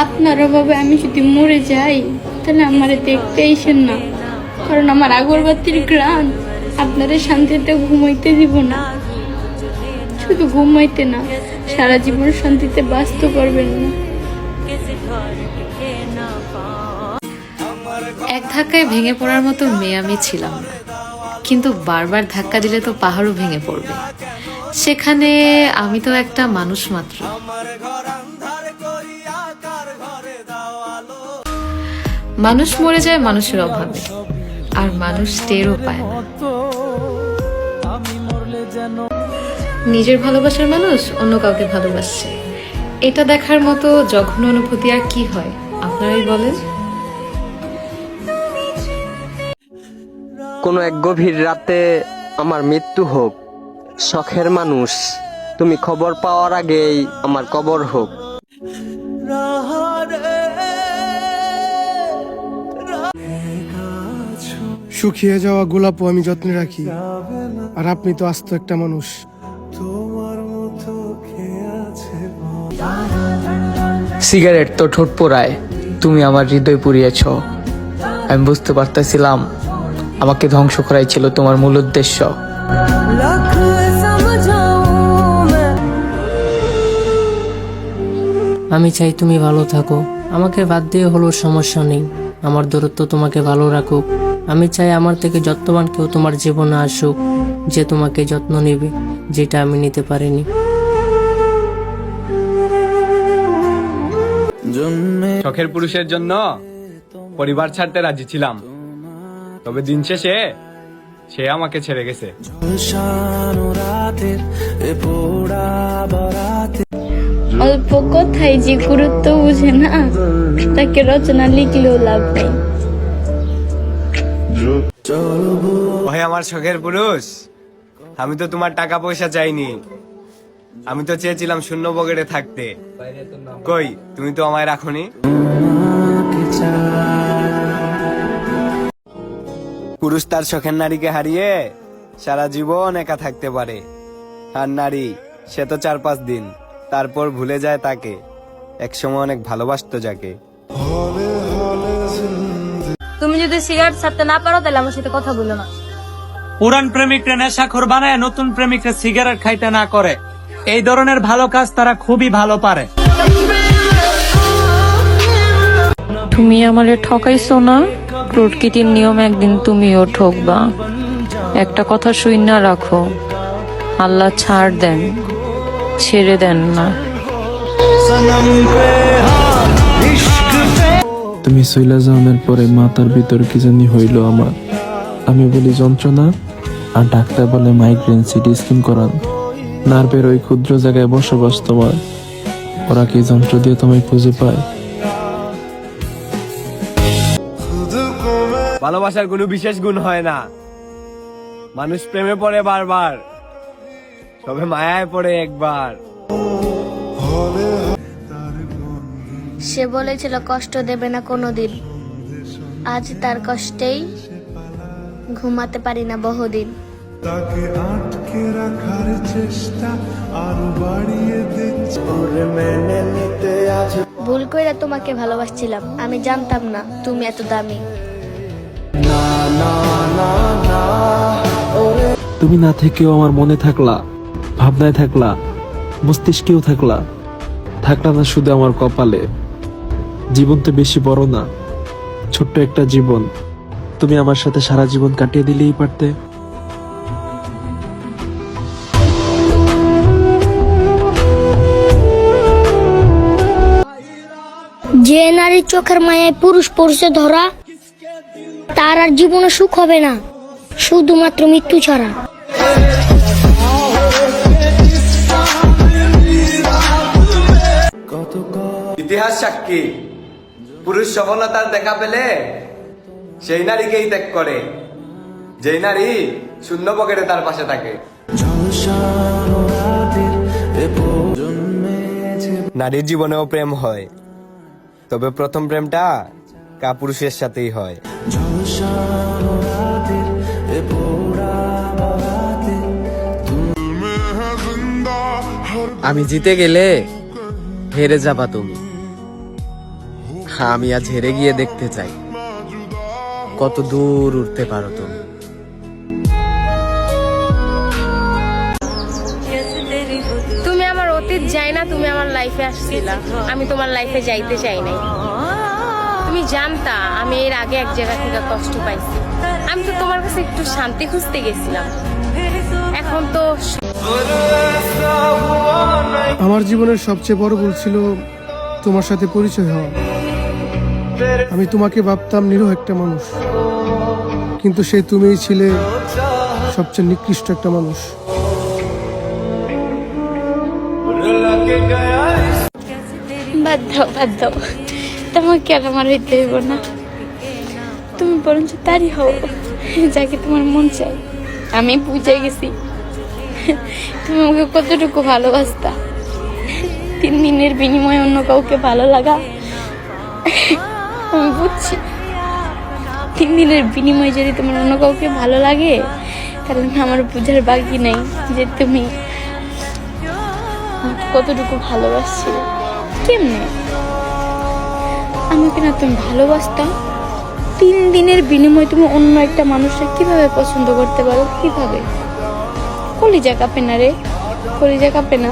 আপনার অভাবে আমি যদি মরে যাই তাহলে আমারে দেখতে আইসেন না, কারণ আমার আগরবাতির ঘ্রাণ আপনারে শান্তিতে ঘুমাইতে দিব না। শুধু ঘুমাইতে না, সারা জীবন শান্তিতে বাঁচতে পারবেন না। এক ধাক্কায় ভেঙে পড়ার মতো মেয়ে আমি ছিলাম না, কিন্তু বারবার ধাক্কা দিলে তো পাহাড়ও ভেঙে পড়বে। সেখানে আমি তো একটা মানুষ মাত্র। মানুষ মরে যায় মানুষের অভাবে, আর মানুষ টেরও পায় না। নিজের ভালোবাসার মানুষ অন্য কাউকে ভালোবাসছে, এটা দেখার মতো জঘন্য অনুভূতি আর কি হয় আপনারাই বলেন। কোনো এক গভীর রাতে আমার মৃত্যু হোক, শখের মানুষ তুমি খবর পাওয়ার আগেই আমার কবর হোক। শুকিয়ে যাওয়া গোলাপও আমি যত্নে রাখি, আর আপনি তো আস্ত একটা মানুষ। সিগারেট তো ঠোঁট পোড়ায়, তুমি আমার হৃদয় পুড়িয়েছ। আমি বুঝতে পারতেছিলাম আমাকে ধ্বংস করাই ছিল তোমার মূল উদ্দেশ্য। আমি চাই তুমি ভালো থাকো, আমাকে বাদ দিয়ে হলো সমস্যা নেই, আমার দূরত্ব তোমাকে ভালো রাখুক। আমি চাই আমার থেকে যত্নবান কেউ তোমার জীবনে আসুক, যে তোমাকে যত্ন নেবে, যেটা আমি নিতে পারিনি। শখের পুরুষের জন্য পরিবার ছাড়তে রাজি ছিলাম, তবে দিন শেষে সে আমাকে ছেড়ে গেছে। অল্প কথাই যে গুরুত্ব বুঝে না, তাকে রচনা লিখলেও লাভ নেই। ওহে আমার শখের পুরুষ, আমি তো তোমার টাকা পয়সা চাইনি, আমি তো চেয়েছিলাম শূন্য পকেটে থাকতে। কই, তুমি তো আমায় রাখোনি। পুরুষ তার শখের নারীকে হারিয়ে সারা জীবন একা থাকতে পারে, আর নারী সে তো 4-5 দিন, তারপর ভুলে যায় তাকে, একসময় অনেক ভালোবাসতো যাকে। তুমি যদি সিগারেট ছাড়তে না পারো তাহলে আমার সাথে কথা বলো না। পুরান প্রেমিকরা নেশাখোর বানায় নতুন প্রেমিকরা সিগারেট খাইতে না করে, এই ধরনের ভালো কাজ তারা খুবই ভালো পারে। তুমি আমারে ঠকাইছো না, প্রকৃতির নিয়ম একদিন তুমিও ঠকবা। একটা কথা শুইনা রাখো, আল্লাহ ছাড় দেন, ছেড়ে দেন না। তুমি সইলা যাওয়ার পরে মাথার ভিতর কি জানি হইল আমার। আমি বলি যন্ত্রণা, আর ডাক্তার বলে মাইগ্রেন, সিটি স্ক্যান করান। নার্ভের ওই ক্ষুদ্র জায়গায় বসবাস তোমার, ওরা কি যন্ত্র দিয়ে তোমায় খুঁজে পায়? ভালোবাসার কোনো বিশেষ গুণ হয় না, মানুষ প্রেমে পড়ে বারবার, তবে মায়ায় পড়ে একবার। সে বলেছিল কষ্ট দেবে না কোনোদিন, আজ তার কষ্টেই ঘুমাতে পারি না বহুদিন। ভুল করে তোমাকে ভালোবাসছিলাম, আমি জানতাম না তুমি এত দামি। তুমি না থেকেও আমার মনে থাকলা, ভাবনায় থাকলা, মস্তিষ্কেও থাকলা, থাকলা না শুধু আমার কপালে। জীবন তো বেশি বড় না, ছোট্ট একটা জীবন, তুমি আমার সাথে সারা জীবন কাটিয়ে দিলেই পারতে। যে নারীর চোখের মায়ায় পুরুষ পড়ছে ধরা, তার আর জীবনে সুখ হবে না, শুধুমাত্র মৃত্যু ছাড়া। ইতিহাস সাক্ষী, পুরুষ সফলতার দেখা পেলে সেই নারীকেই ত্যাগ করে, যেই নারী শূন্য পকেটে তার পাশে থাকে। নারীর জীবনেও প্রেম হয়, তবে প্রথম প্রেমটা কাপুরুষের সাথেই হয়। আমি জিতে গেলে হেরে যাবা তুমি, আমি আজ হেরে গিয়ে দেখতে চাই কত দূর উঠতে পারো তুমি। তুমি আমার অতীত যাই না, তুমি আমার লাইফে আসছিলা, আমি তোমার লাইফে যাইতে চাই নাই। তুমি জানতা আমি এর আগে এক জায়গা থেকে কষ্ট পাইছি, আমি তো তোমার কাছে একটু শান্তি খুঁজতে গেছিলাম। এখন তো আমার জীবনের সবচেয়ে বড় ভুল ছিল তোমার সাথে পরিচয় হওয়া। আমি তোমাকে ভাবতাম নিরীহ একটা মানুষ, কিন্তু সে তুমিই ছিলে সবচেয়ে নিকৃষ্ট একটা মানুষ। বাদ দাও, তোমাকে আর আমার হইতে হইব না। তুমি বরঞ্চ তারই হও যাকে তোমার মন চাই। আমি বুঝে গেছি তুমি আমাকে কতটুকু ভালোবাসতা। 3 দিনের বিনিময়ে অন্য কাউকে ভালো লাগা আমি বুঝছি। 3 দিনের বিনিময়ে যদি তোমার অন্য কাউকে ভালো লাগে, তাহলে আমার বুঝার বাকি নাই যে তুমি আমাকে কতটুকু ভালোবাসছিলে। কেমনে আমাকে না তুমি ভালোবাসতা? 3 দিনের বিনিময়ে তুমি অন্য একটা মানুষকে কিভাবে পছন্দ করতে পারো? কিভাবে? কলিজা কাঁপে না রে, কলিজা কাঁপে না?